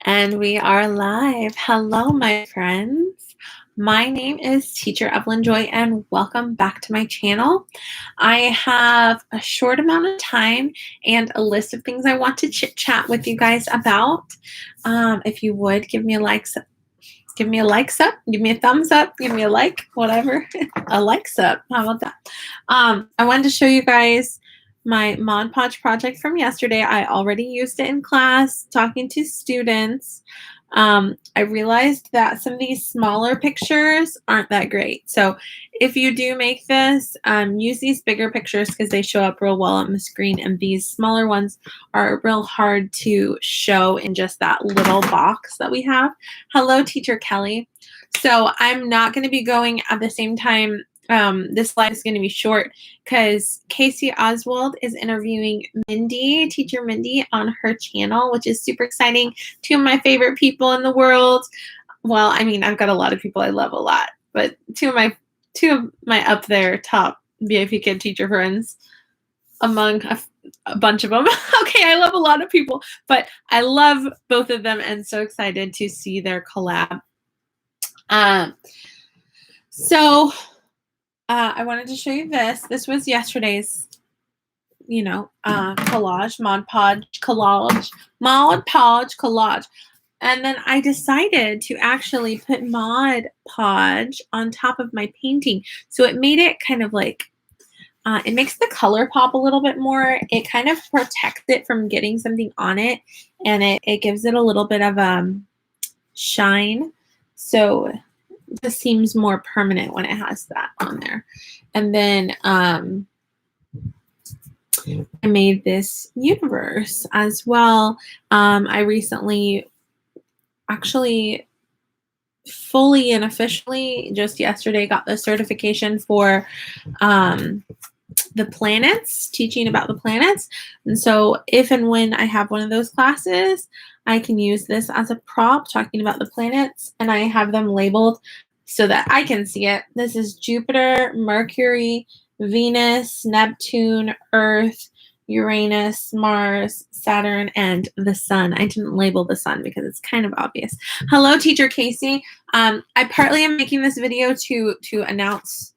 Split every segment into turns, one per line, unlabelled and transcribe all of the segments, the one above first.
And we are live. Hello, my friends. My name is Teacher Evelyn Joy, and welcome back to my channel. I have a short amount of time and a list of things I want to chit-chat with you guys about. If you would, give me a like, give me a likes up, give me a thumbs up, give me a like, whatever. A likes up. How about that? I wanted to show you guys my Mod Podge project from yesterday. I already used it in class talking to students. I realized that some of these smaller pictures aren't that great. So if you do make this, use these bigger pictures because they show up real well on the screen, and these smaller ones are real hard to show in just that little box that we have. Hello, Teacher Kelly. So I'm not going to be going at the same time. This slide is going to be short because Kasie Oswald is interviewing Mindy, Teacher Mindy, on her channel, which is super exciting. Two of my favorite people in the world. Well, I mean, I've got a lot of people I love a lot, but two of my up there top VIPKID teacher friends among a bunch of them. Okay, I love a lot of people, but I love both of them and so excited to see their collab. I wanted to show you this. This was yesterday's, collage, Mod Podge collage. And then I decided to actually put Mod Podge on top of my painting. So it made it kind of like, it makes the color pop a little bit more. It kind of protects it from getting something on it. And it gives it a little bit of shine. So this seems more permanent when it has that on there. And then I made this universe as well. I recently, actually fully and officially just yesterday, got the certification for the planets, teaching about the planets. And so if and when I have one of those classes, I can use this as a prop talking about the planets, and I have them labeled so that I can see it. This is Jupiter, Mercury, Venus, Neptune, Earth, Uranus, Mars, Saturn, and the Sun. I didn't label the Sun because it's kind of obvious. Hello, Teacher Kasie. I partly am making this video to announce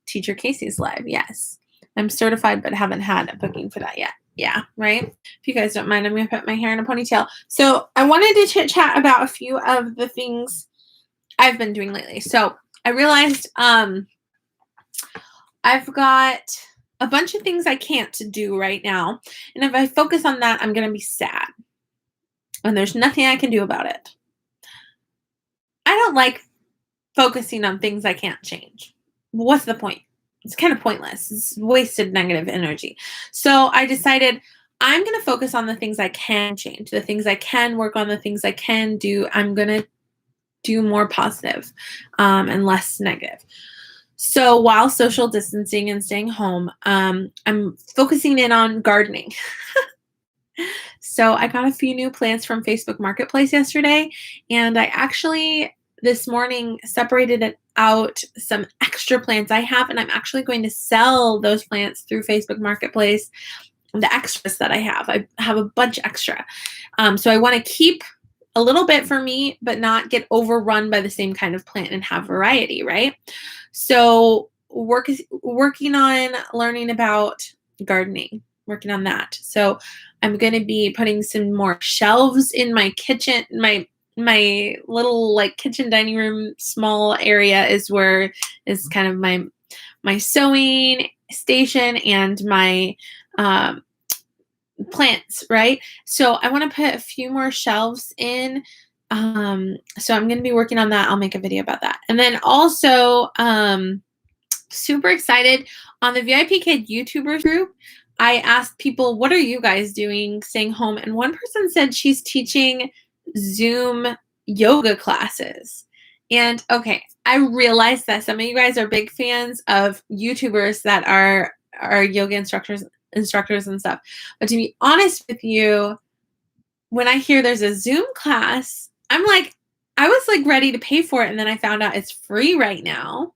Teacher Kasie's live. Yes, I'm certified but haven't had a booking for that yet. Yeah, right? If you guys don't mind, I'm going to put my hair in a ponytail. So I wanted to chit chat about a few of the things I've been doing lately. So I realized I've got a bunch of things I can't do right now. And if I focus on that, I'm going to be sad. And there's nothing I can do about it. I don't like focusing on things I can't change. What's the point? It's kind of pointless. It's wasted negative energy. So I decided I'm going to focus on the things I can change, the things I can work on, the things I can do. I'm going to do more positive and less negative. So while social distancing and staying home, I'm focusing in on gardening. So I got a few new plants from Facebook Marketplace yesterday, and I actually this morning separated it out some extra plants I have, and I'm actually going to sell those plants through Facebook Marketplace, the extras that I have a bunch extra. So I want to keep a little bit for me, but not get overrun by the same kind of plant and have variety, right? So working on learning about gardening, working on that. So I'm going to be putting some more shelves in my kitchen. My little like kitchen dining room small area is kind of my sewing station and my plants, right? So I want to put a few more shelves in. So I'm going to be working on that. I'll make a video about that. And then also super excited on the VIPKID YouTubers group. I asked people, what are you guys doing staying home? And one person said she's teaching Zoom yoga classes. And okay, I realize that some of you guys are big fans of YouTubers that are yoga instructors and stuff. But to be honest with you, when I hear there's a Zoom class, I was like ready to pay for it. And then I found out it's free right now.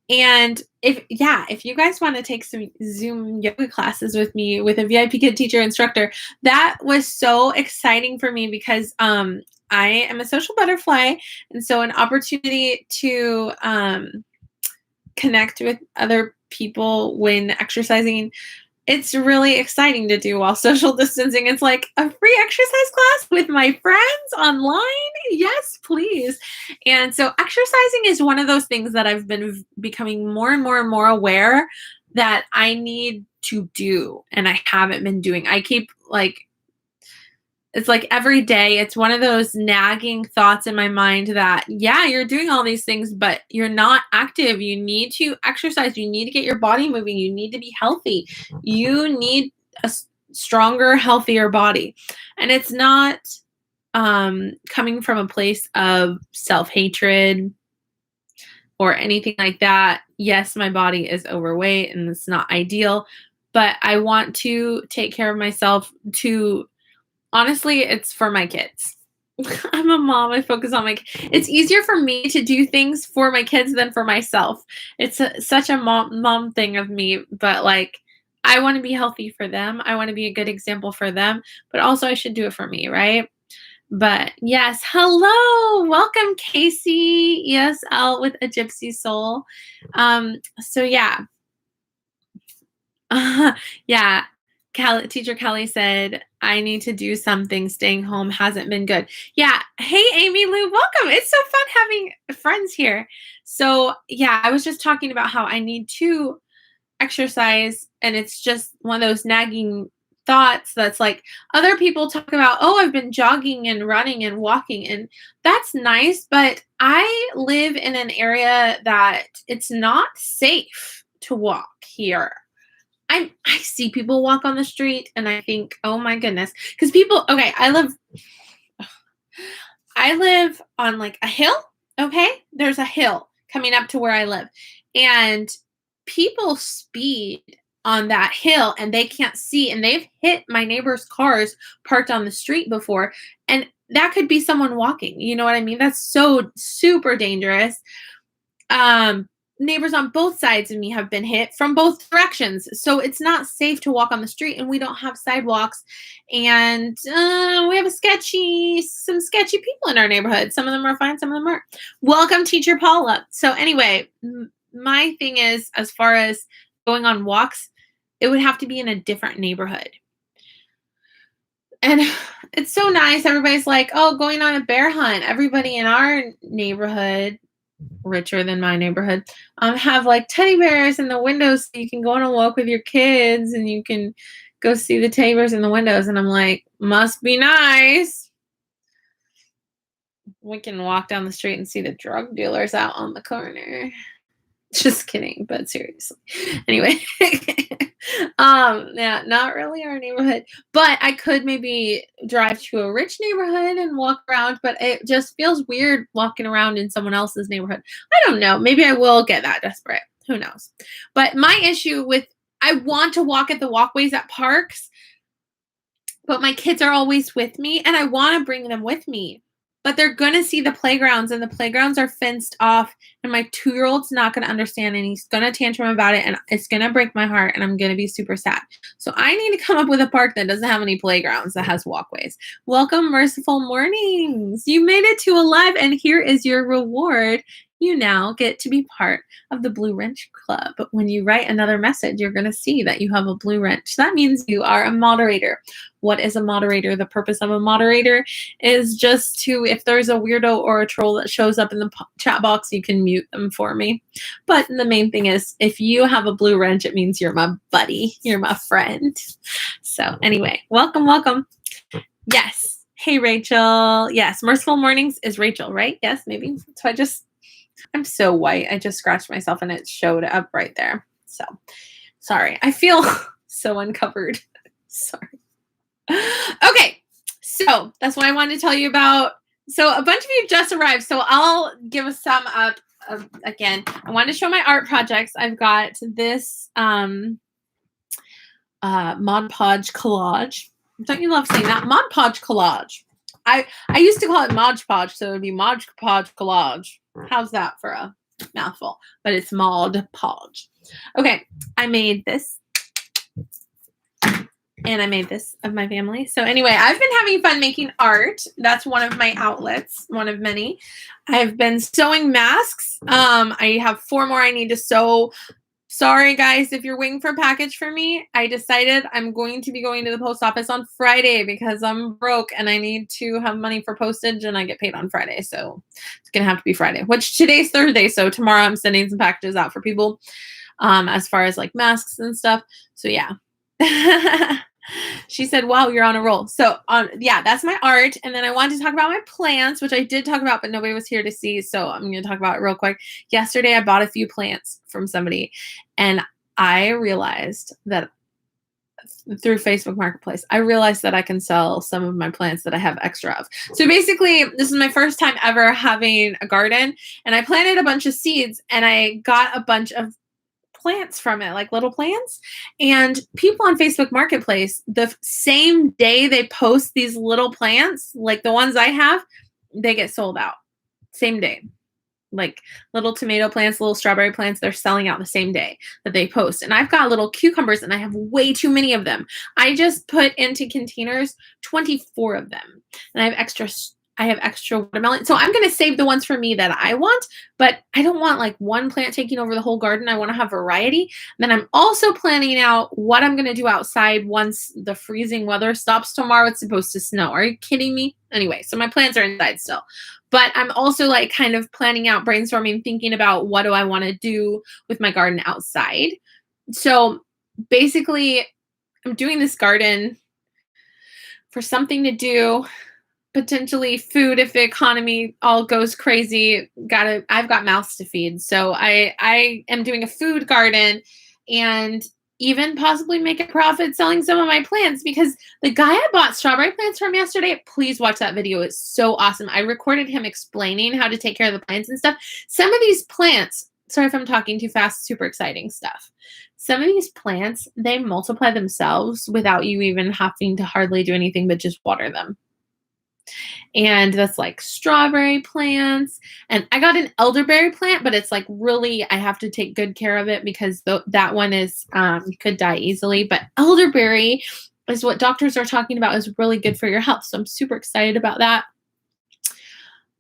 And if you guys want to take some Zoom yoga classes with me with a VIPKID teacher instructor, that was so exciting for me because I am a social butterfly, and so an opportunity to connect with other people when exercising, it's really exciting to do while social distancing. It's like a free exercise class with my friends online. Yes, please. And so exercising is one of those things that I've been becoming more and more and more aware that I need to do, and I haven't been doing. I keep it's like every day, it's one of those nagging thoughts in my mind that, yeah, you're doing all these things, but you're not active. You need to exercise. You need to get your body moving. You need to be healthy. You need a stronger, healthier body. And it's not coming from a place of self-hatred or anything like that. Yes, my body is overweight and it's not ideal, but I want to take care of myself to honestly, it's for my kids. I'm a mom. I focus on it's easier for me to do things for my kids than for myself. It's such a mom thing of me, but I want to be healthy for them. I want to be a good example for them, but also I should do it for me, right? But yes, hello, welcome Kasie, ESL with a Gypsy Soul. So yeah, yeah. Teacher Kelly said, I need to do something. Staying home hasn't been good. Yeah. Hey, Amy Lou, welcome. It's so fun having friends here. So yeah, I was just talking about how I need to exercise, and it's just one of those nagging thoughts that's like other people talk about, oh, I've been jogging and running and walking, and that's nice, but I live in an area that it's not safe to walk here. I see people walk on the street and I think, oh my goodness, because okay, I live on a hill. Okay, there's a hill coming up to where I live, and people speed on that hill and they can't see, and they've hit my neighbor's cars parked on the street before, and that could be someone walking. You know what I mean? That's so super dangerous. Neighbors on both sides of me have been hit from both directions. So it's not safe to walk on the street, and we don't have sidewalks, and we have some sketchy people in our neighborhood. Some of them are fine, some of them aren't. Welcome, Teacher Paula. So anyway, my thing is, as far as going on walks, it would have to be in a different neighborhood. And it's so nice. Everybody's like, oh, going on a bear hunt. Everybody in our neighborhood, richer than my neighborhood, have teddy bears in the windows, so you can go on a walk with your kids and you can go see the teddy bears in the windows. And I'm like, must be nice. We can walk down the street and see the drug dealers out on the corner. Just kidding, but seriously. Anyway, yeah, not really our neighborhood, but I could maybe drive to a rich neighborhood and walk around, but it just feels weird walking around in someone else's neighborhood. I don't know. Maybe I will get that desperate. Who knows? But my issue with, I want to walk at the walkways at parks, but my kids are always with me, and I want to bring them with me. But they're going to see the playgrounds, and the playgrounds are fenced off, and my 2-year-old's not going to understand, and he's going to tantrum about it, and it's going to break my heart, and I'm going to be super sad. So I need to come up with a park that doesn't have any playgrounds, that has walkways. Welcome, Merciful Mornings. You made it to alive, and here is your reward. You now get to be part of the Blue Wrench Club. But when you write another message, you're going to see that you have a blue wrench. That means you are a moderator. What is a moderator? The purpose of a moderator is just to, if there's a weirdo or a troll that shows up in the chat box, you can mute them for me. But the main thing is, if you have a blue wrench, it means you're my buddy. You're my friend. So anyway, welcome, welcome. Yes. Hey, Rachel. Yes. Merciful Mornings is Rachel, right? Yes, maybe. So I'm so white. I just scratched myself and it showed up right there. So sorry. I feel so uncovered. Sorry. Okay. So that's what I wanted to tell you about. So a bunch of you just arrived. So I'll give a sum up again. I want to show my art projects. I've got this Mod Podge collage. Don't you love saying that? Mod Podge collage. I used to call it Mod Podge, so it would be Mod Podge collage. How's that for a Mouthful, but it's Maud Podge. Okay, I made this. And I made this of my family. So anyway, I've been having fun making art. That's one of my outlets, one of many. I've been sewing masks. I have 4 more I need to sew. Sorry, guys, if you're waiting for a package for me. I decided I'm going to be going to the post office on Friday because I'm broke and I need to have money for postage and I get paid on Friday. So it's going to have to be Friday, which today's Thursday. So tomorrow I'm sending some packages out for people as far as like masks and stuff. So yeah. She said, wow, you're on a roll. So yeah, that's my art. And then I wanted to talk about my plants, which I did talk about, but nobody was here to see. So I'm going to talk about it real quick. Yesterday, I bought a few plants from somebody and I realized that through Facebook Marketplace, I realized that I can sell some of my plants that I have extra of. So basically, this is my first time ever having a garden and I planted a bunch of seeds and I got a bunch of plants from it, like little plants. And people on Facebook Marketplace, the same day they post these little plants, like the ones I have, they get sold out. Same day. Like little tomato plants, little strawberry plants, they're selling out the same day that they post. And I've got little cucumbers and I have way too many of them. I just put into containers 24 of them. And I have extra watermelon. So I'm going to save the ones for me that I want, but I don't want like one plant taking over the whole garden. I want to have variety. Then I'm also planning out what I'm going to do outside once the freezing weather stops tomorrow. It's supposed to snow. Are you kidding me? Anyway, so my plants are inside still. But I'm also like kind of planning out, brainstorming, thinking about what do I want to do with my garden outside. So basically, I'm doing this garden for something to do, potentially food if the economy all goes crazy. I've got mouths to feed. So I am doing a food garden and even possibly make a profit selling some of my plants because the guy I bought strawberry plants from yesterday, please watch that video. It's so awesome. I recorded him explaining how to take care of the plants and stuff. Some of these plants, sorry if I'm talking too fast, super exciting stuff. Some of these plants, they multiply themselves without you even having to hardly do anything but just water them. And that's like strawberry plants. And I got an elderberry plant, but it's like really, I have to take good care of it because that one is could die easily. But elderberry is what doctors are talking about is really good for your health. So I'm super excited about that.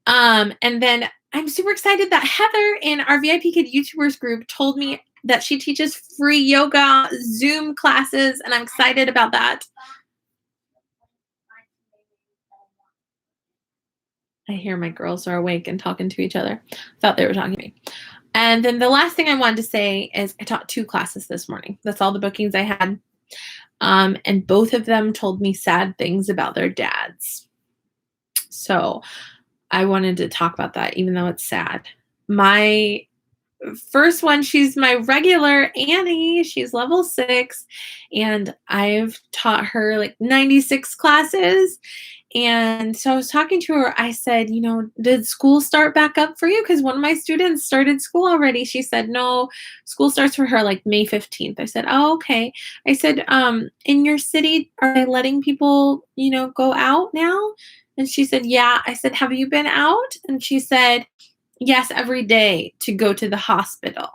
And then I'm super excited that Heather in our VIPKID YouTubers group told me that she teaches free yoga Zoom classes. And I'm excited about that. I hear my girls are awake and talking to each other. Thought they were talking to me. And then the last thing I wanted to say is I taught 2 classes this morning. That's all the bookings I had. And both of them told me sad things about their dads. So I wanted to talk about that, even though it's sad. My first one, she's my regular Annie. She's level 6. And I've taught her like 96 classes. And so I was talking to her. I said, did school start back up for you? Because one of my students started school already. She said, no, school starts for her like May 15th. I said, oh, okay. I said, in your city, are they letting people, go out now? And she said, yeah. I said, have you been out? And she said, yes, every day to go to the hospital.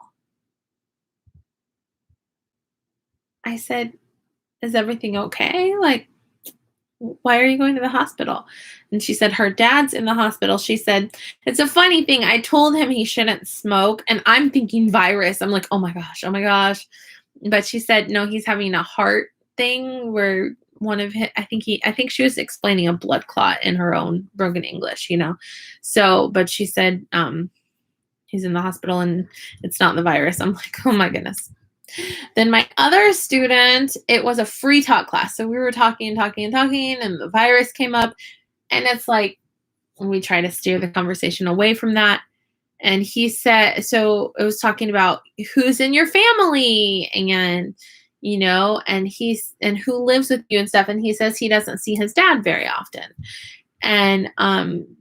I said, is everything okay? Like, why are you going to the hospital? And she said, her dad's in the hospital. She said, it's a funny thing. I told him he shouldn't smoke. And I'm thinking virus. I'm like, oh my gosh. But she said, no, he's having a heart thing where one of his, I think she was explaining a blood clot in her own broken English, So, but she said, he's in the hospital and it's not the virus. I'm like, oh my goodness. Then my other student, it was a free talk class. So we were talking, and the virus came up. And it's like, we try to steer the conversation away from that. And he said, so it was talking about who's in your family and, and who lives with you and stuff. And he says he doesn't see his dad very often. And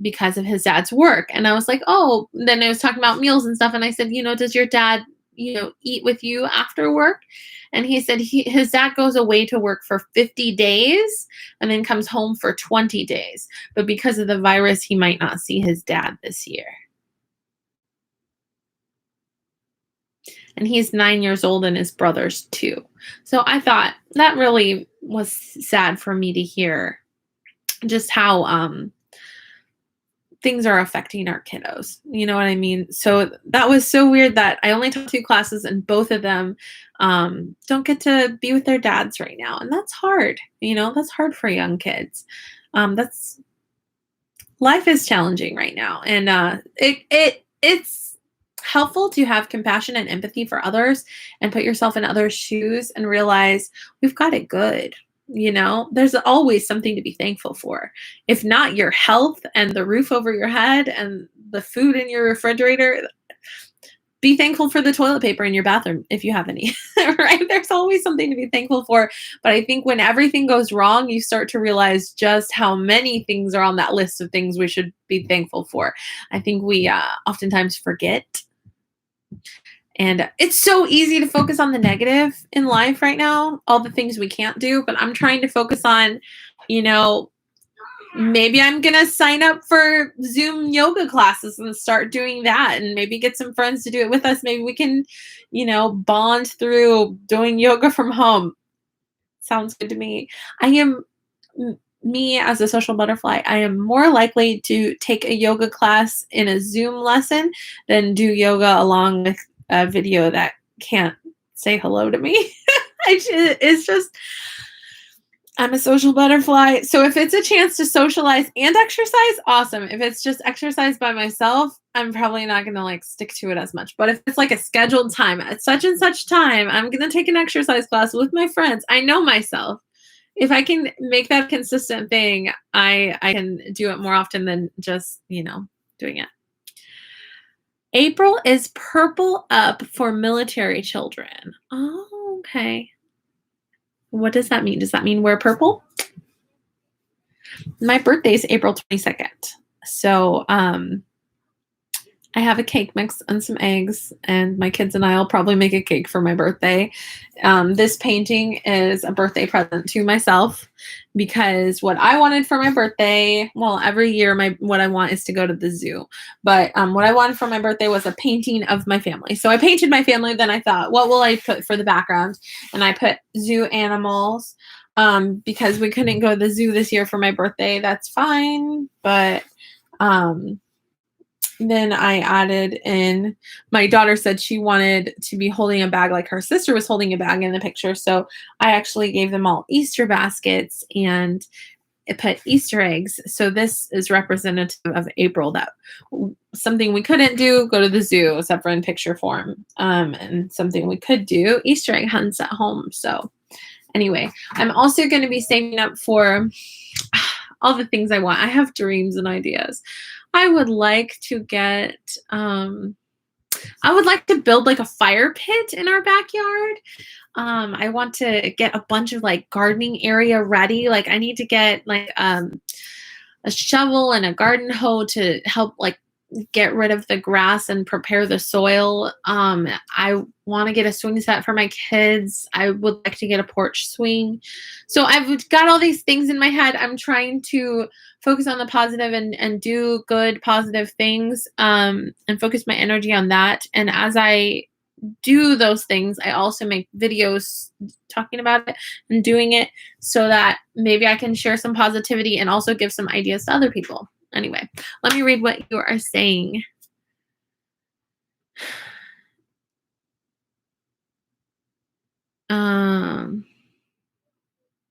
because of his dad's work. And I was like, oh, then I was talking about meals and stuff. And I said, does your dad eat with you after work? And he said his dad goes away to work for 50 days and then comes home for 20 days. But because of the virus, he might not see his dad this year. and he's 9 years old and his brother's 2. So I thought that really was sad for me to hear just how things are affecting our kiddos. You know what I mean? So that was so weird that I only taught 2 classes and both of them don't get to be with their dads right now. And that's hard. That's hard for young kids. Life is challenging right now. And it's helpful to have compassion and empathy for others and put yourself in others' shoes and realize we've got it good. There's always something to be thankful for. If not your health and the roof over your head and the food in your refrigerator, be thankful for the toilet paper in your bathroom if you have any, right? There's always something to be thankful for. But I think when everything goes wrong, you start to realize just how many things are on that list of things we should be thankful for. I think we oftentimes forget. And it's so easy to focus on the negative in life right now, all the things we can't do. But I'm trying to focus on, maybe I'm going to sign up for Zoom yoga classes and start doing that and maybe get some friends to do it with us. Maybe we can, bond through doing yoga from home. Sounds good to me. Me as a social butterfly, I am more likely to take a yoga class in a Zoom lesson than do yoga along with a video that can't say hello to me. It's just, I'm a social butterfly. So if it's a chance to socialize and exercise, awesome. If it's just exercise by myself, I'm probably not going to stick to it as much. But if it's like a scheduled time at such and such time, I'm going to take an exercise class with my friends. I know myself. If I can make that a consistent thing, I can do it more often than just, doing it. April is Purple Up for military children. Oh, okay. What does that mean? Does that mean wear purple? My birthday is April 22nd. So I have a cake mix and some eggs, and my kids and I will probably make a cake for my birthday. This painting is a birthday present to myself because what I wanted for my birthday, well, every year what I want is to go to the zoo. But what I wanted for my birthday was a painting of my family. So I painted my family. Then I thought, what will I put for the background? And I put zoo animals because we couldn't go to the zoo this year for my birthday. That's fine. But then I added in, my daughter said she wanted to be holding a bag like her sister was holding a bag in the picture. So I actually gave them all Easter baskets and it put Easter eggs. So this is representative of April, that something we couldn't do, go to the zoo, except for in picture form. And something we could do, Easter egg hunts at home. So anyway, I'm also going to be saving up for all the things I want. I have dreams and ideas. I would like to get, I would like to build a fire pit in our backyard. I want to get a bunch of gardening area ready. I need to get a shovel and a garden hoe to help get rid of the grass and prepare the soil. I want to get a swing set for my kids. I would like to get a porch swing. So I've got all these things in my head. I'm trying to focus on the positive and do good, positive things, and focus my energy on that. And as I do those things, I also make videos talking about it and doing it so that maybe I can share some positivity and also give some ideas to other people. Anyway, let me read what you are saying.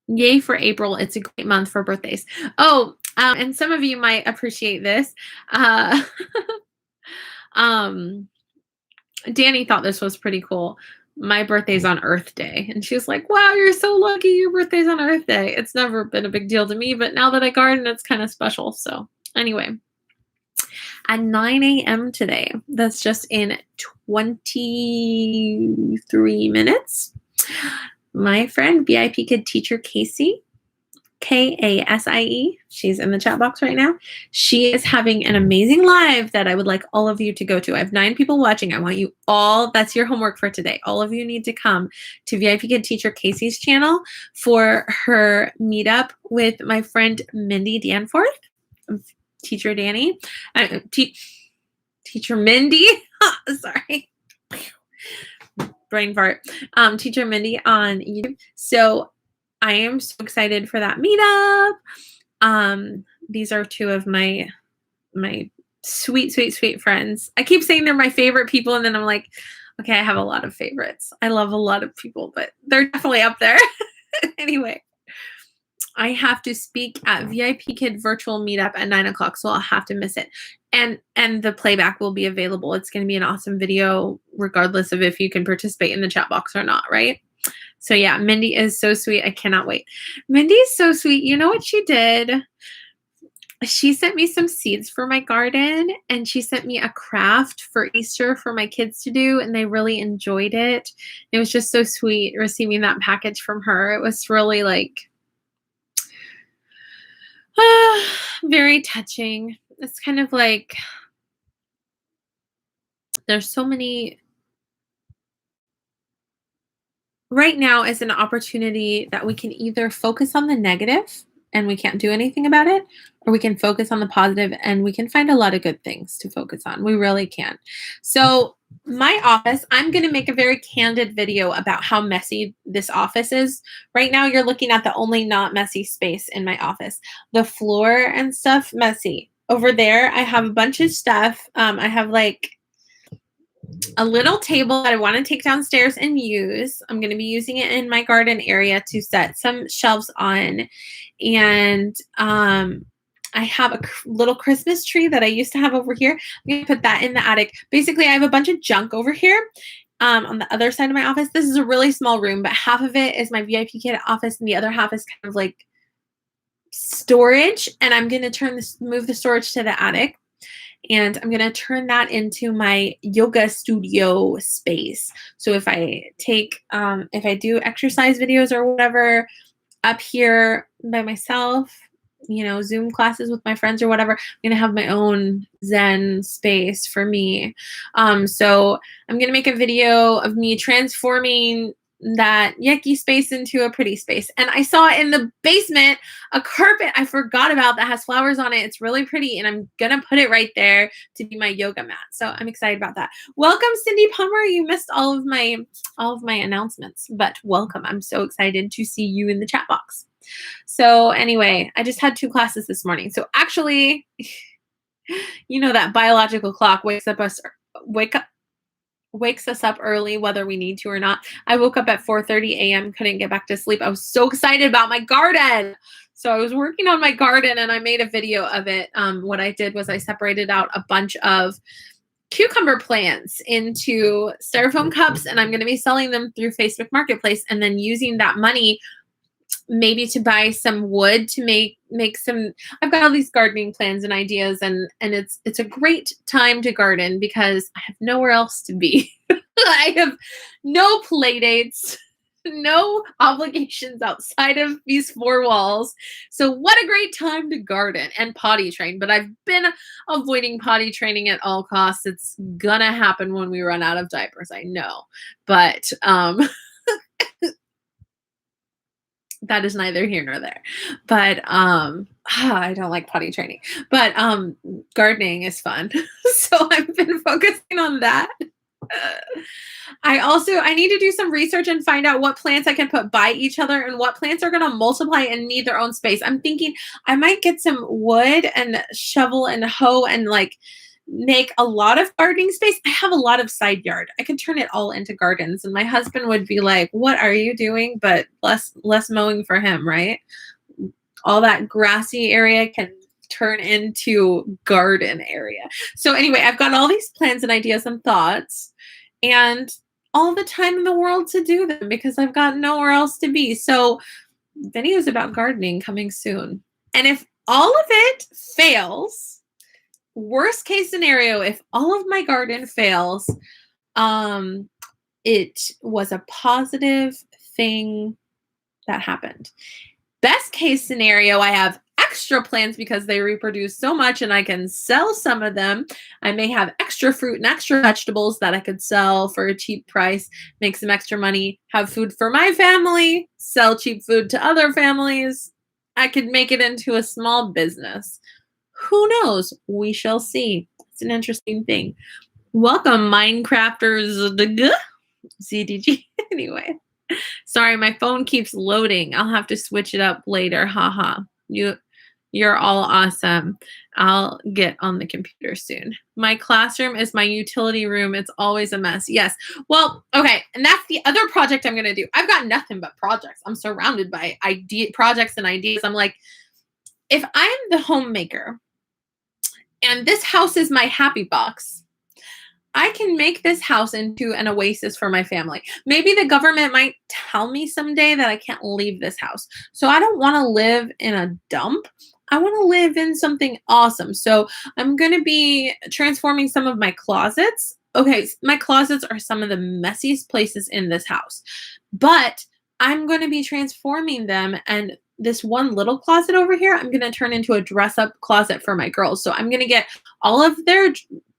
Yay for April. It's a great month for birthdays. Oh, and some of you might appreciate this. Dani thought this was pretty cool. My birthday's on Earth Day. And she was like, wow, you're so lucky your birthday's on Earth Day. It's never been a big deal to me, but now that I garden, it's kind of special. So anyway, at 9 a.m. today, that's just in 23 minutes, my friend, VIPKID teacher Kasie, Kasie, she's in the chat box right now. She is having an amazing live that I would like all of you to go to. I have 9 people watching. I want you all, that's your homework for today. All of you need to come to VIPKID teacher Kasie's channel for her meetup with my friend Mindy Danforth, teacher Dani, teacher Mindy, sorry. brain fart, Teacher Mindy on YouTube. So I am so excited for that meetup. These are two of my sweet, sweet, sweet friends. I keep saying they're my favorite people, and then I'm like, okay, I have a lot of favorites. I love a lot of people, but they're definitely up there. Anyway, I have to speak at VIPKID virtual meetup at 9 o'clock, so I'll have to miss it. And the playback will be available. It's going to be an awesome video, regardless of if you can participate in the chat box or not, right? So yeah, Mindy is so sweet. I cannot wait. Mindy is so sweet. You know what she did? She sent me some seeds for my garden, and she sent me a craft for Easter for my kids to do, and they really enjoyed it. It was just so sweet receiving that package from her. It was really like very touching. It's kind of like there's so many. Right now is an opportunity that we can either focus on the negative and we can't do anything about it, or we can focus on the positive and we can find a lot of good things to focus on. We really can. So my office, I'm going to make a very candid video about how messy this office is. Right now, you're looking at the only not messy space in my office. The floor and stuff, messy. Over there, I have a bunch of stuff. I have like a little table that I want to take downstairs and use. I'm going to be using it in my garden area to set some shelves on. And I have a little Christmas tree that I used to have over here. I'm going to put that in the attic. Basically, I have a bunch of junk over here on the other side of my office. This is a really small room, but half of it is my VIPKID office, and the other half is kind of like storage. And I'm going to move the storage to the attic. And I'm going to turn that into my yoga studio space. So if I do exercise videos or whatever up here by myself, Zoom classes with my friends or whatever, I'm going to have my own Zen space for me. So I'm going to make a video of me transforming that yucky space into a pretty space. And I saw in the basement a carpet I forgot about that has flowers on it. It's really pretty, and I'm gonna put it right there to be my yoga mat. So I'm excited about that. Welcome, Cindy Palmer. You missed all of my announcements, but welcome. I'm so excited to see you in the chat box. So anyway, I just had 2 classes this morning. So actually, that biological clock wakes us up early, whether we need to or not. I woke up at 4:30 a.m., couldn't get back to sleep. I was so excited about my garden. So I was working on my garden and I made a video of it. What I did was I separated out a bunch of cucumber plants into styrofoam cups, and I'm going to be selling them through Facebook Marketplace, and then using that money maybe to buy some wood to make some. I've got all these gardening plans and ideas, and it's a great time to garden because I have nowhere else to be. I have no play dates, no obligations outside of these 4 walls. So what a great time to garden and potty train. But I've been avoiding potty training at all costs. It's gonna happen when we run out of diapers, I know. But that is neither here nor there. But I don't like potty training. But gardening is fun. So I've been focusing on that. I need to do some research and find out what plants I can put by each other and what plants are going to multiply and need their own space. I'm thinking I might get some wood and shovel and hoe and like make a lot of gardening space. I have a lot of side yard. I could turn it all into gardens, and my husband would be like, "What are you doing?" But less mowing for him, right? All that grassy area can turn into garden area. So anyway, I've got all these plans and ideas and thoughts, and all the time in the world to do them because I've got nowhere else to be. So videos about gardening coming soon. And if all of it fails, worst case scenario, if all of my garden fails, it was a positive thing that happened. Best case scenario, I have extra plants because they reproduce so much and I can sell some of them. I may have extra fruit and extra vegetables that I could sell for a cheap price, make some extra money, have food for my family, sell cheap food to other families. I could make it into a small business. Who knows? We shall see. It's an interesting thing. Welcome, Minecrafters. CDG. Anyway. Sorry, my phone keeps loading. I'll have to switch it up later. Haha. You're all awesome. I'll get on the computer soon. My classroom is my utility room. It's always a mess. Yes. Well, okay. And that's the other project I'm going to do. I've got nothing but projects. I'm surrounded by projects and ideas. I'm like, if I'm the homemaker and this house is my happy box, I can make this house into an oasis for my family. Maybe the government might tell me someday that I can't leave this house. So I don't want to live in a dump. I want to live in something awesome. So I'm going to be transforming some of my closets. Okay, my closets are some of the messiest places in this house. But I'm going to be transforming them, and this one little closet over here, I'm going to turn into a dress-up closet for my girls. So I'm going to get all of their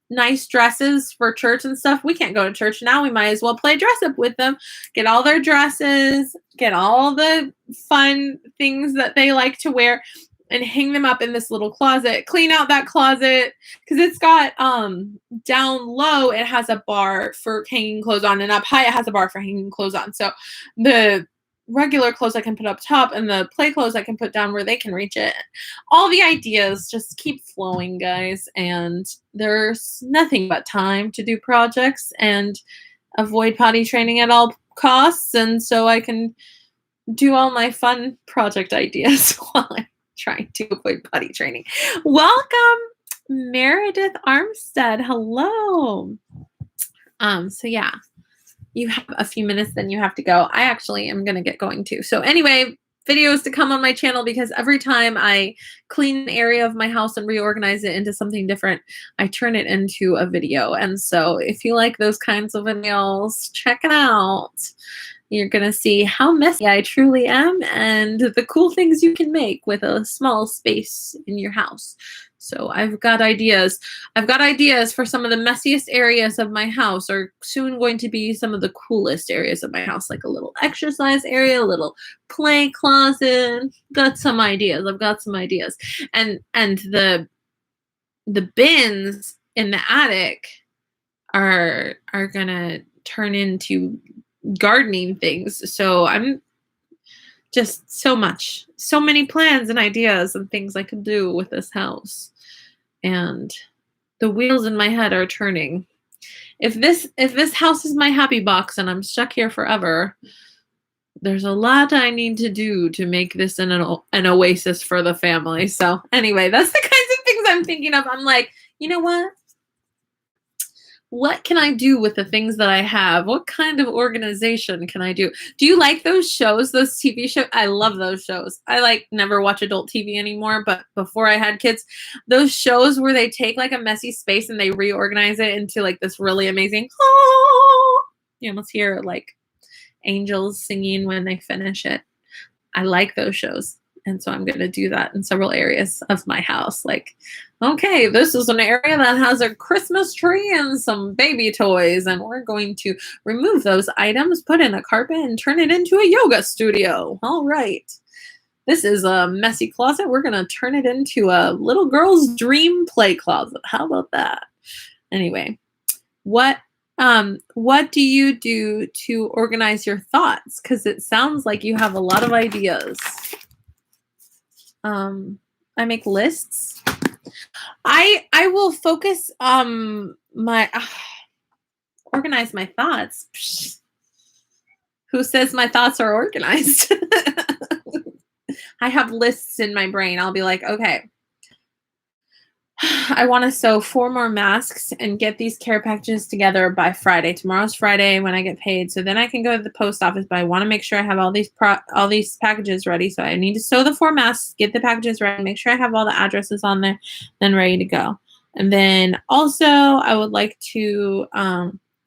nice dresses for church and stuff. We can't go to church now. We might as well play dress up with them. Get all their dresses, get all the fun things that they like to wear, and hang them up in this little closet. Clean out that closet because it's got down low it has a bar for hanging clothes on, and up high it has a bar for hanging clothes on. So the regular clothes I can put up top, and the play clothes I can put down where they can reach it. All the ideas just keep flowing, guys, and there's nothing but time to do projects and avoid potty training at all costs, and so I can do all my fun project ideas while I'm trying to avoid potty training. Welcome, Meredith Armstead. Hello. So yeah. You have a few minutes, then you have to go. I actually am going to get going too. So anyway, videos to come on my channel, because every time I clean an area of my house and reorganize it into something different, I turn it into a video. And so if you like those kinds of videos, check it out. You're going to see how messy I truly am and the cool things you can make with a small space in your house. So I've got ideas. I've got ideas for some of the messiest areas of my house, are soon going to be some of the coolest areas of my house, like a little exercise area, a little play closet. Got some ideas. I've got some ideas. And the bins in the attic are gonna turn into gardening things. So I'm just so many plans and ideas and things I could do with this house. And the wheels in my head are turning. If this house is my happy box and I'm stuck here forever, there's a lot I need to do to make this an oasis for the family. So anyway, that's the kinds of things I'm thinking of. I'm like, you know what? What can I do with the things that I have? What kind of organization can I do? Do you like those shows, those TV shows? I love those shows. I never watch adult TV anymore, but before I had kids, those shows where they take like a messy space and they reorganize it into like this really amazing, oh, you almost hear like angels singing when they finish it. I like those shows. And so I'm going to do that in several areas of my house. Like, okay, this is an area that has a Christmas tree and some baby toys, and we're going to remove those items, put in a carpet, and turn it into a yoga studio. All right. This is a messy closet. We're going to turn it into a little girl's dream play closet. How about that? Anyway, what do you do to organize your thoughts? Because it sounds like you have a lot of ideas. I make lists. I will focus my organize my thoughts. Psh. Who says my thoughts are organized? I have lists in my brain. I'll be like, okay, I want to sew 4 more masks and get these care packages together by Friday. Tomorrow's Friday when I get paid. So then I can go to the post office, but I want to make sure I have all these packages ready. So I need to sew the 4 masks, get the packages ready, make sure I have all the addresses on there, then ready to go. And then also I would like to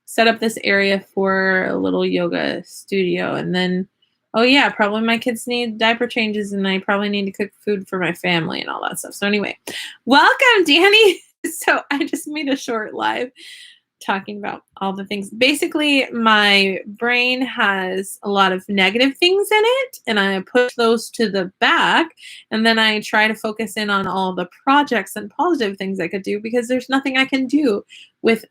set up this area for a little yoga studio. And then, oh yeah, probably my kids need diaper changes and I probably need to cook food for my family and all that stuff. So anyway, welcome, Dani. So I just made a short live talking about all the things. Basically, my brain has a lot of negative things in it, and I push those to the back, and then I try to focus in on all the projects and positive things I could do, because there's nothing I can do with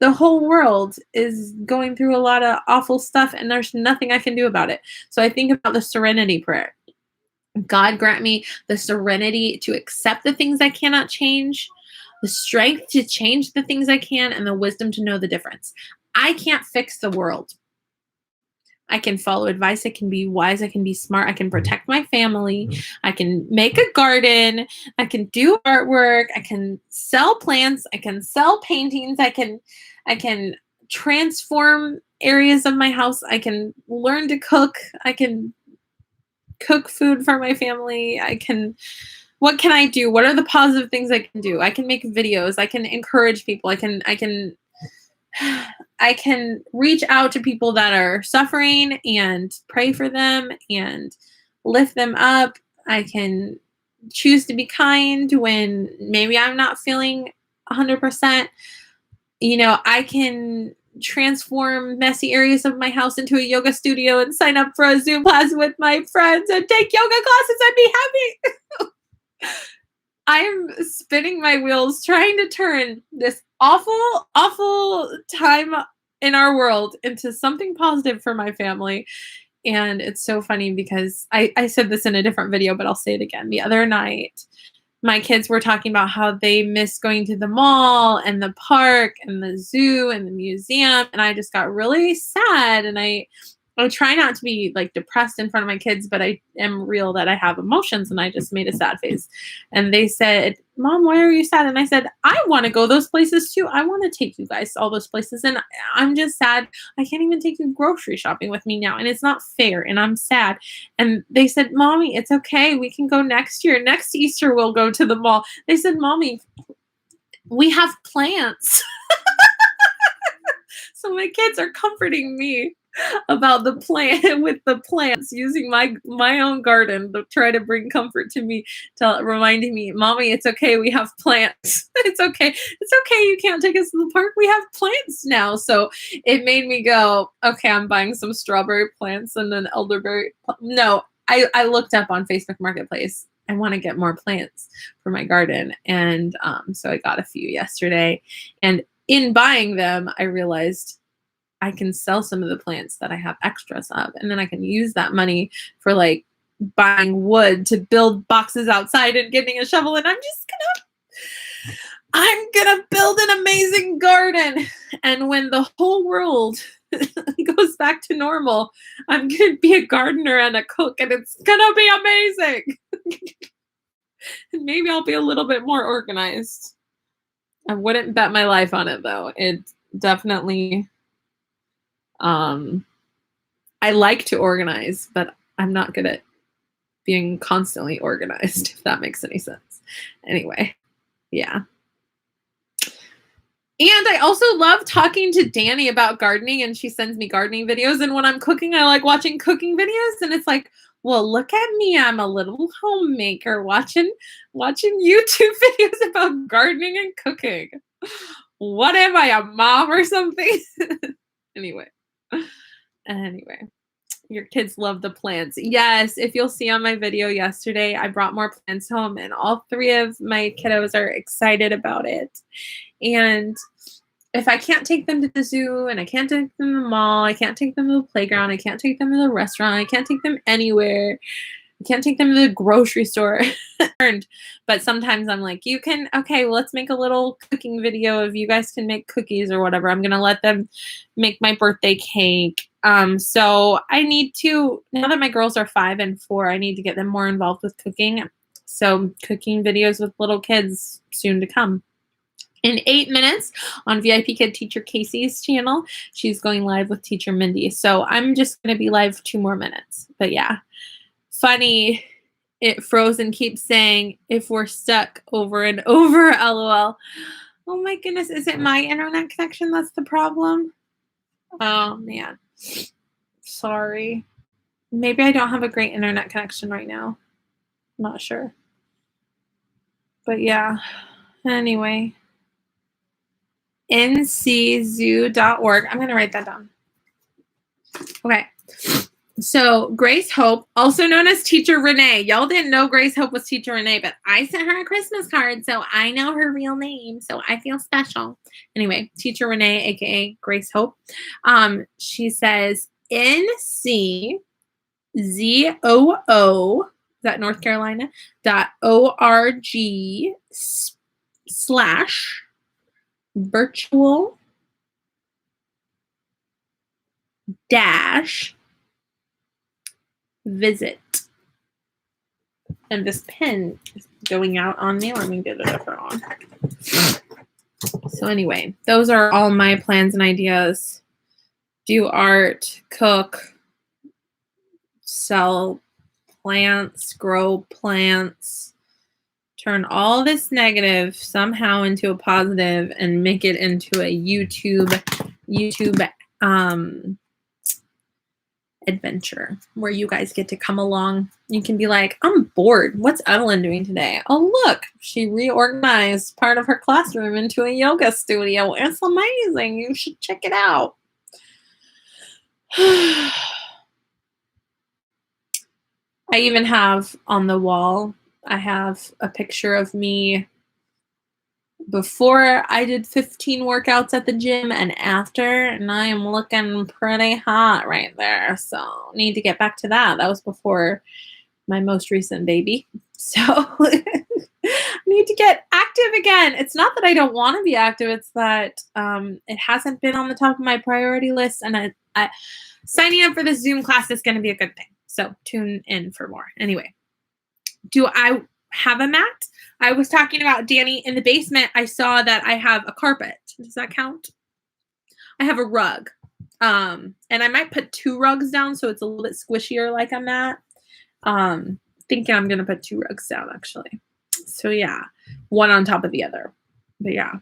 the whole world is going through a lot of awful stuff and there's nothing I can do about it. So I think about the serenity prayer. God grant me the serenity to accept the things I cannot change, the strength to change the things I can, and the wisdom to know the difference. I can't fix the world. I can follow advice. I can be wise. I can be smart. I can protect my family. I can make a garden. I can do artwork. I can sell plants. I can sell paintings. I can transform areas of my house. I can learn to cook. I can cook food for my family. What can I do? What are the positive things I can do? I can make videos. I can encourage people. I can reach out to people that are suffering and pray for them and lift them up. I can choose to be kind when maybe I'm not feeling 100%. I can transform messy areas of my house into a yoga studio and sign up for a Zoom class with my friends and take yoga classes and be happy. I'm spinning my wheels trying to turn this awful, awful time in our world into something positive for my family. And it's so funny because I said this in a different video, but I'll say it again. The other night, my kids were talking about how they miss going to the mall and the park and the zoo and the museum. And I just got really sad. And I try not to be like depressed in front of my kids, but I am real that I have emotions, and I just made a sad face. And they said, Mom, why are you sad? And I said, I want to go those places too. I want to take you guys to all those places. And I'm just sad. I can't even take you grocery shopping with me now. And it's not fair. And I'm sad. And they said, Mommy, it's okay. We can go next year. Next Easter, we'll go to the mall. They said, Mommy, we have plants. So my kids are comforting me about the plant with the plants, using my own garden to try to bring comfort to me, reminding me, Mommy, it's okay, we have plants. It's okay you can't take us to the park, we have plants now. So it made me go, okay, I'm buying some strawberry plants and then elderberry. No, I looked up on Facebook Marketplace. I want to get more plants for my garden, and so I got a few yesterday, and in buying them I realized I can sell some of the plants that I have extras of, and then I can use that money for like buying wood to build boxes outside and getting a shovel. And I'm gonna build an amazing garden. And when the whole world goes back to normal, I'm gonna be a gardener and a cook, and it's gonna be amazing. And maybe I'll be a little bit more organized. I wouldn't bet my life on it though. It definitely, I like to organize, but I'm not good at being constantly organized, if that makes any sense. Anyway, yeah. And I also love talking to Dani about gardening, and she sends me gardening videos. And when I'm cooking, I like watching cooking videos, and it's like, well, look at me. I'm a little homemaker watching YouTube videos about gardening and cooking. What am I, a mom or something? Anyway, your kids love the plants. Yes, if you'll see on my video yesterday, I brought more plants home, and all 3 of my kiddos are excited about it. And if I can't take them to the zoo, and I can't take them to the mall, I can't take them to the playground, I can't take them to the restaurant, I can't take them anywhere, I can't take them to the grocery store. But sometimes I'm like, okay, well, let's make a little cooking video of you guys can make cookies or whatever. I'm going to let them make my birthday cake. So I need to, now that my girls are 5 and 4, I need to get them more involved with cooking. So cooking videos with little kids soon to come. In 8 minutes on VIPKID Teacher Kasie's channel, she's going live with Teacher Mindy. So I'm just going to be live 2 more minutes. But yeah, funny. It Frozen keeps saying, if we're stuck, over and over, LOL. Oh my goodness, is it my internet connection that's the problem? Oh man, sorry. Maybe I don't have a great internet connection right now. I'm not sure. But yeah, anyway. nczoo.org. I'm going to write that down. Okay. So Grace Hope, also known as Teacher Renee. Y'all didn't know Grace Hope was Teacher Renee, but I sent her a Christmas card, so I know her real name, so I feel special. Anyway, Teacher Renee, aka Grace Hope. She says NCZOO, is that North Carolina, .org / virtual dash visit. And this pen is going out on me. Let me get it over on. So anyway, those are all my plans and ideas. Do art, cook, sell plants, grow plants, turn all this negative somehow into a positive and make it into a YouTube adventure where you guys get to come along. You can be like, I'm bored. What's Evelyn doing today? Oh, look, she reorganized part of her classroom into a yoga studio. It's amazing. You should check it out. I even have on the wall, I have a picture of me before I did 15 workouts at the gym and after, and I am looking pretty hot right there. So need to get back to that. That was before my most recent baby. So I need to get active again. It's not that I don't want to be active. It's that it hasn't been on the top of my priority list, and I signing up for this Zoom class is going to be a good thing. So tune in for more. Anyway, do I have a mat? I was talking about Dani in the basement. I saw that I have a carpet. Does that count? I have a rug. And I might put 2 rugs down so it's a little bit squishier like a mat. Thinking I'm going to put 2 rugs down actually. So yeah, one on top of the other. But yeah,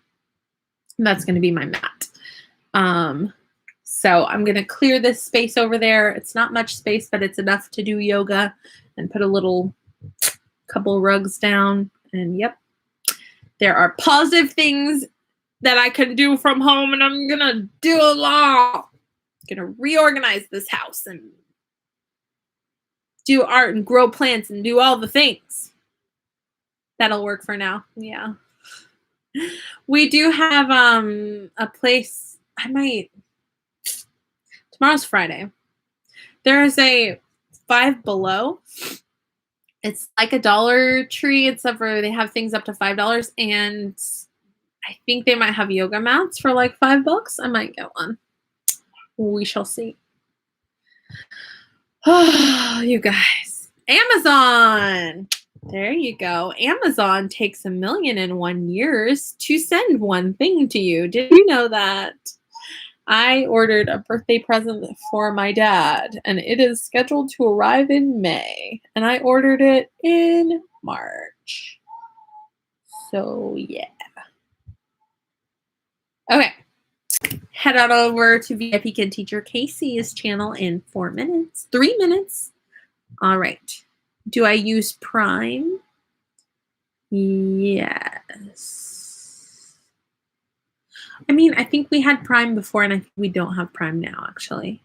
that's going to be my mat. So I'm going to clear this space over there. It's not much space, but it's enough to do yoga and put a couple rugs down. And yep, there are positive things that I can do from home, and I'm going to do it all. I'm going to reorganize this house and do art and grow plants and do all the things. That'll work for now. Yeah. We do have a place. Tomorrow's Friday. There's a Five Below. It's like a Dollar Tree, except for they have things up to $5, and I think they might have yoga mats for like $5. I might get one. We shall see. Oh, you guys. Amazon. There you go. Amazon takes 1,000,001 years to send one thing to you. Did you know that? I ordered a birthday present for my dad, and it is scheduled to arrive in May, and I ordered it in March. So, yeah. Okay. Head on over to VIPKID teacher Kasie's channel in 4 minutes. 3 minutes. All right. Do I use Prime? Yes. I mean, I think we had Prime before, and I think we don't have Prime now, actually.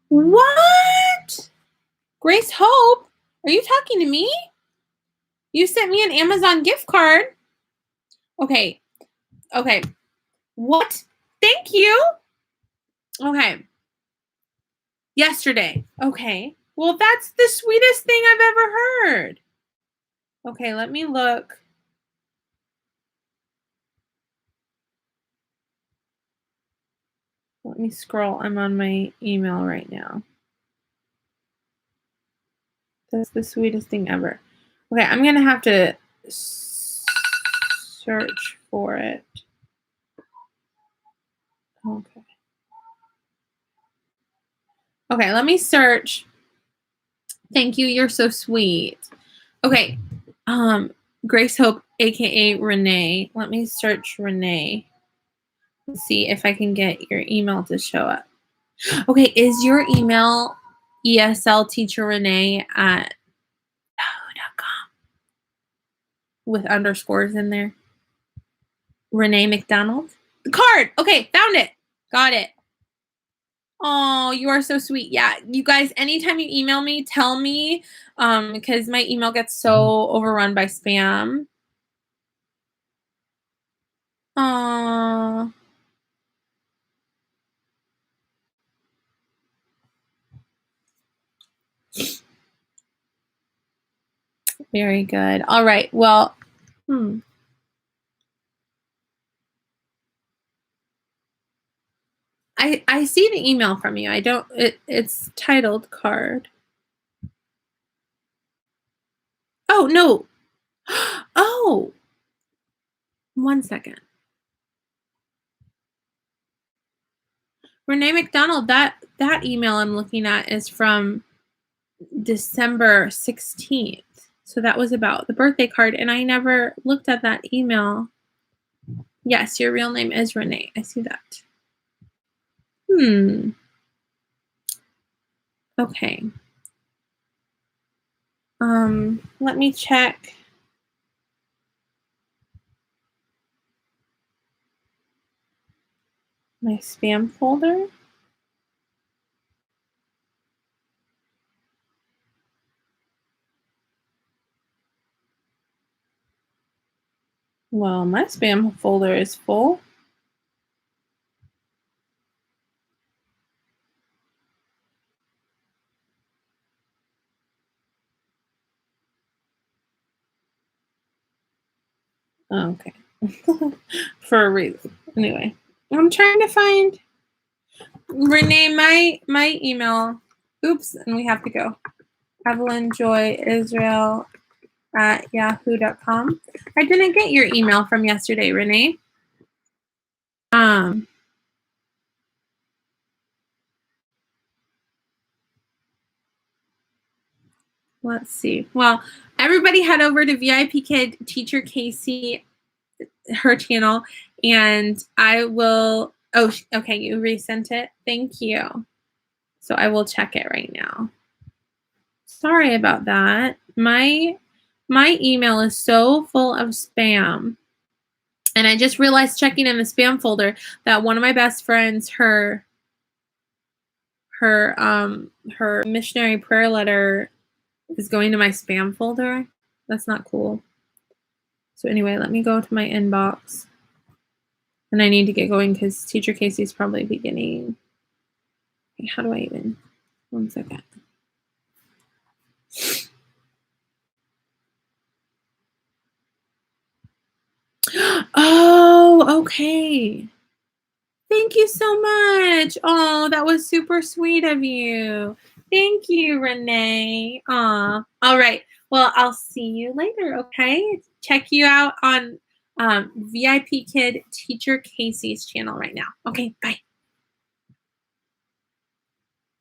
What? Grace Hope? Are you talking to me? You sent me an Amazon gift card. Okay. Okay. What? Thank you. Okay. Yesterday. Okay. Well, that's the sweetest thing I've ever heard. Okay, let me look. Let me scroll. I'm on my email right now. That's the sweetest thing ever. Okay, I'm going to have to search for it. Okay. Okay, let me search. Thank you. You're so sweet. Okay. Grace Hope, aka Renee. Let me search Renee. Let's see if I can get your email to show up. Okay, is your email ESLTeacherRenee at yahoo.com with underscores in there? Renee McDonald? the card. Okay, found it. Got it. Oh, you are so sweet. Yeah, you guys, anytime you email me, tell me, because my email gets so overrun by spam. Oh, very good. All right. Well, I see the email from you. I don't. It's titled card. Oh no. Oh, 1 second. Renee McDonald. That email I'm looking at is from December 16th. So that was about the birthday card, and I never looked at that email. Yes, your real name is Renee. I see that. Okay. Let me check. My spam folder. Well, my spam folder is full. Oh, okay. For a reason. Anyway, I'm trying to find Renee, my email. Oops, and we have to go. EvelynJoyIsrael@yahoo.com. I didn't get your email from yesterday, Renee. Let's see. Well, everybody head over to VIPKid Teacher Kasie, her channel, and I will. Oh, okay. You resent it. Thank you. So I will check it right now. Sorry about that. My email is so full of spam. And I just realized checking in the spam folder that one of my best friends, her missionary prayer letter is going to my spam folder. That's not cool. So anyway, let me go to my inbox. And I need to get going because Teacher Casey's probably beginning. Okay, how do I even? 1 second. Oh, okay. Thank you so much. Oh, that was super sweet of you. Thank you, Renee. Aw. All right. Well, I'll see you later, okay? Check you out on VIPKid Teacher Casey's channel right now. Okay, bye.